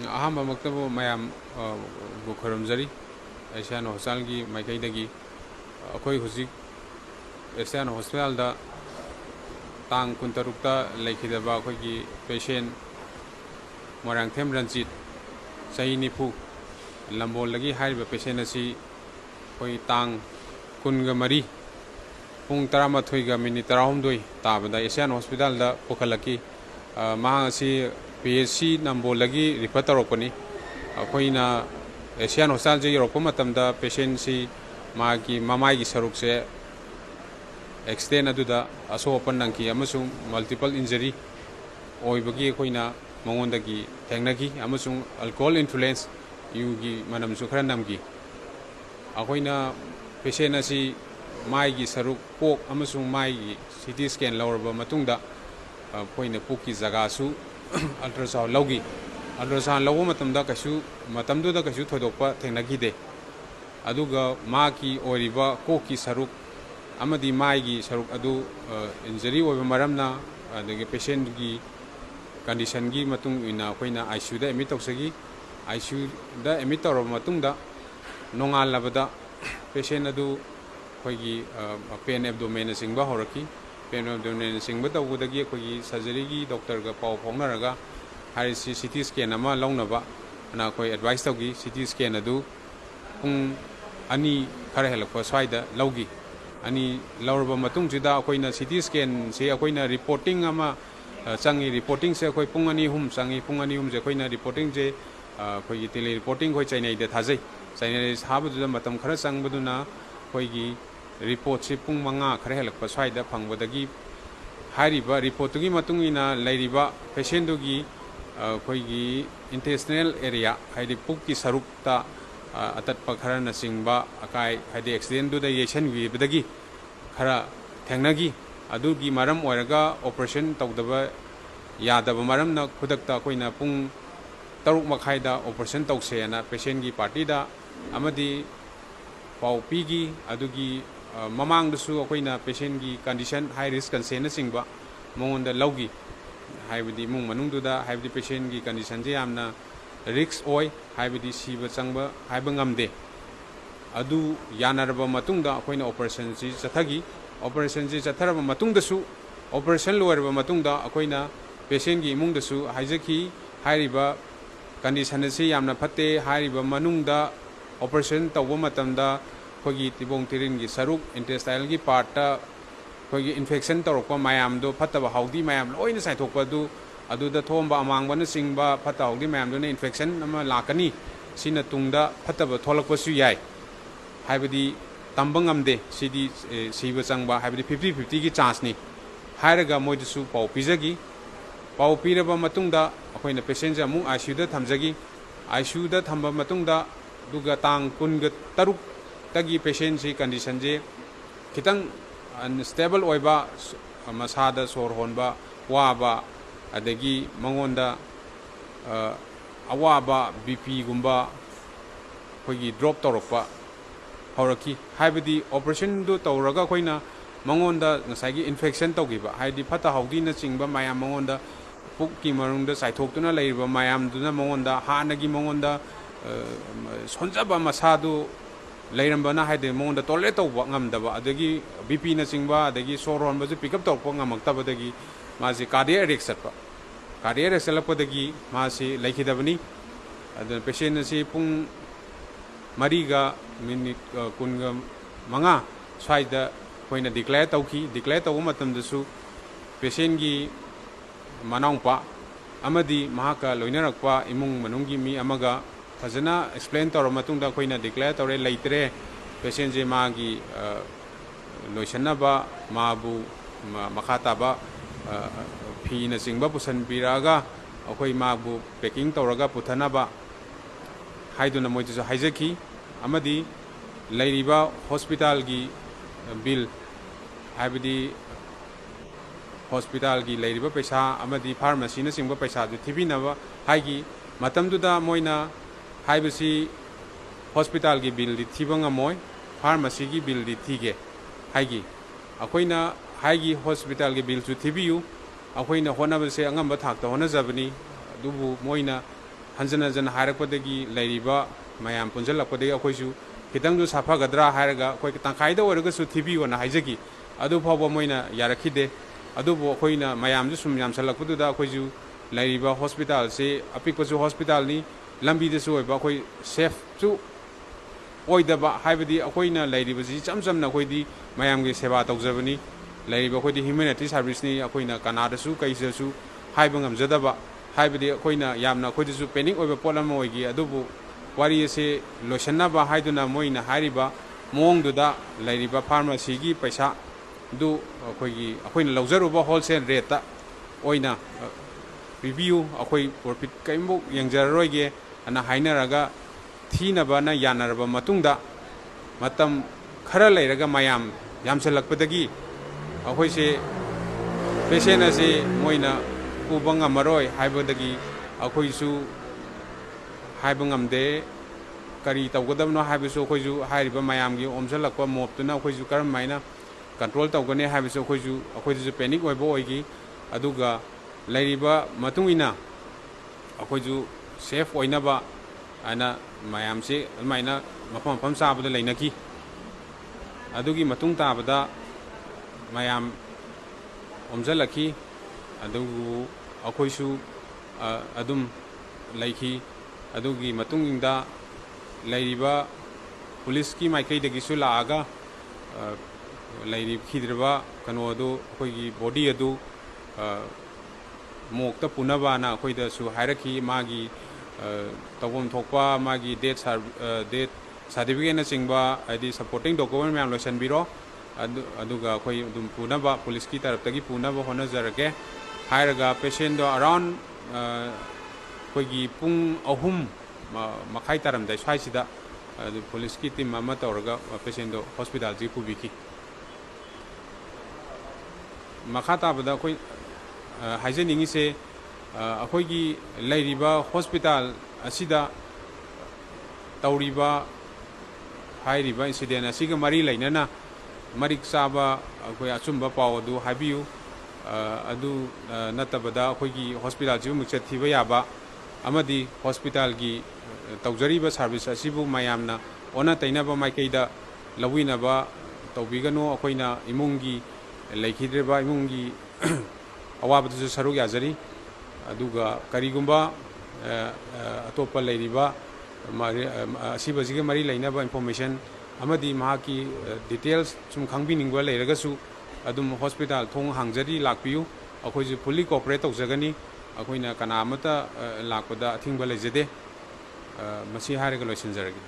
ahamba maktabu mayam bukharamjari Asian Hospitalgi Maikeidagi akoi huzik Asian Hospital da tang kuntarukta laikhidaba akoigi patient Moirangthem Ranjit sahi nifu lambol lagi hariba patient asi koi tang kunga mari pung 13 minute 13 tabada Asian Hospital da pukhalaki mahang asi PSC nambol lagi refer tarokoni akoina Asian Hospital je yorokpa matamda patient si magi mamai gi saruk se extend aduda asopan nangki amasung multiple injury oibagi akoina mangondagi thengnagi amasung alcohol influence yugi manamsu khara namgi akoina patient asi mai gi saruk pok amasung mai gi CT scan lawrba matungda akoina puki jaga su ultrasound lawgi ultrasound lawo matamda kasu matamduda kasu thodokpa thengnagi de aduga maki oriba koki saruk amadi maigi saruk adu injury oiba maramna adagi patient gi condition gi matung ina koina ICU da admit tawsagi ICU da admit tawra matungda nongal labada patient adu koigi pain abdomen singba horaki pain abdomen singba tawudagi koigi surgery gi doctor ga paw phongnaraga harisi CT scan ama lawnaba ana koi advice tawgi CT scan adu pung ani khara helakpa swaida lawgi ani lawrba matung jida akoina CT scan se akoina reporting ama changi reporting se koi pung ani hum changi pung ani hum je koina reporting je koi tele reporting koi chainai da thajai chainai habudu matam khara changbaduna koi gi report se pung manga khara helakpa swaida phangbadagi hariba report gi matung ina lairiba patient gi koi gi intestinal area haidi puk ki sarukta atat pakhara na singba akai haidi accident du da yeshan wi bedagi khara thengnagi adugi maram oiraga operation tawdaba yadaba maram na khudakta koina pung 6:30 da operation tawse na patient gi party da amadi paupi gi adugi mamang dusu koina patient gi condition high risk consent na singba mongonda lawgi haibidi mung manungdu da haibidi patient gi condition je amna risk oi haibidi siba changba haiba ngamde adu yanarba matungda akoina operation ji chathagi operation ji chatharaba matungda su operation loirba matungda akoina patient gi imungda su haijaki hairiba condition si yamna phatte hairiba manungda operation tawba matamda khogi tibong tirin gi saruk intestinal gi part ta khogi infection tawrokpa mayam do phattaba haudi mayam loina saithokpa du aduda thomba amangba na singba phata haudi mayam do na infection ama lakani sina tungda phattaba tholakpa su yai haibadi tambang amde sidi siba changba haibadi 50-50 gi chance ni hairaga moidusu pau pizagi pau piraba matungda akoina patient amu ICU da thamjagi ICU da thamba matungda duga tang kunga taruk tagi patient si condition je kitang unstable oiba masada sor honba waba adagi mangonda awaba BP gumba koigi drop torokpa horaki haibadi operation do tawraga koina mangonda ngasagi infection tawgiba haidi phata haudi na chingba mayam mangonda pukki marungda saithoktuna leiriba mayam duna mangonda hanagi mangonda sonjaba masadu leiramba na haide mangonda tolerate tawba ngamdaba adagi BP na chingba adagi soron baje pick up tawpa ngamaktabadagi masi cardiac arrest satpa cardiac arrest lapodagi masi laikhidabani adana patient si pung mariga minute kunga manga swaida koina declare tawba matamdasu patient gi manangpa amadi mahaka loinarakpa imung manunggi mi amaga fazana explain tawra matungda koina declare tawre leitre patient je magi loisanaba mabu makhataba phina singba pusan piraga akoi mabu packing tawraga puthanaba haiduna moidu haijaki amadi leiriba hospital gi bill haibidi hospital gi leiriba paisa amadi pharmacy na singba paisa du thibinaba haigi matamduda moina haibisi hospital gi bill di thibanga moi pharmacy gi bill di thige haigi akoina haigi hospital gi bill su thibiu akoina honaba se angamba thakta hona jabani dubu moina hanjana hanjana hairakpadagi lairiba mayam punjalakpadagi akoisu khitangdu safagadra hairaga akoi tangkhaida oiragasu thibiyona haijagi adu phawba moina yarakhide adubo akoina mayamju sum yamsalakpaduda akoisu lairiba hospital se apikpasu hospital ni lambi desu oiba akoi safe chu oidaba haibadi akoina lairibasi chamchamna akoidi mayamgi seba tawjabani lairiba akoidi humanitarian service ni akoina kanadasu kaisasu haiba ngamjadaba haibadi akoina yamna akoidasu panic oiba polam oigi adubu wari se loisannaba haiduna moina hairiba mongduda lairiba pharmacy gi paisa du akoina lawjaruba wholesale rate ta oina review akoi profit kaimbo yangjaroige ana hainaraga thina na yanaraba matungda matam khara leiraga mayam yamsalakpadagi akoi se patient ase moina ubanga maroi haibadagi akoi su haibangam de kari tawgadamno haibisu akoi su hairiba mayam gi omsalakpa moptuna akoi su karam maina control tawgane haibisu akoi su panic oibo oigi aduga lairiba matungina akoi su safe oinaba ana mayam se almaina mafam sabada lainaki adugi matung tabada mayam omjalaki adugu akoi su adum laiki adugi matung ingda lairiba police ki maikeidagi su laaga lairib khidrba kano adu akoi gi body adu mokta punaba na akoi da su hairaki magi tawom thokpa magi date certificate na chingba id supporting document myam loisan biro aduga akoi dum punaba police ki taraptagi punaba hona jarake hairaga patient do around akoi gi pung ahum makhai taram dai swaisida police ki team ama tawraga patient do hospital ji pubiki makhata bada akoi haijeningi se akoigi lairiba hospital asida tauriba hairiba incident asiga mari lainana marik saba akoi achumba pawdu habiu adu natabada akoigi hospital ji mukcha thiba yaba amadi hospital gi tawjariba service asibu mayamna ona tainaba maikeida lawinaba tawbigano akoina imungi laikhidreba imungi awabadu saruk yazari aduga karigumba atopa lairiba asibasiga mari lainaba information amadi mahaki details sum khangbiningba lairagasu adum hospital thong hangjari lakpiu akhoi fully cooperate tawjagani akoina kana amata lakpada athingba leijade masi haraga loisinjaragi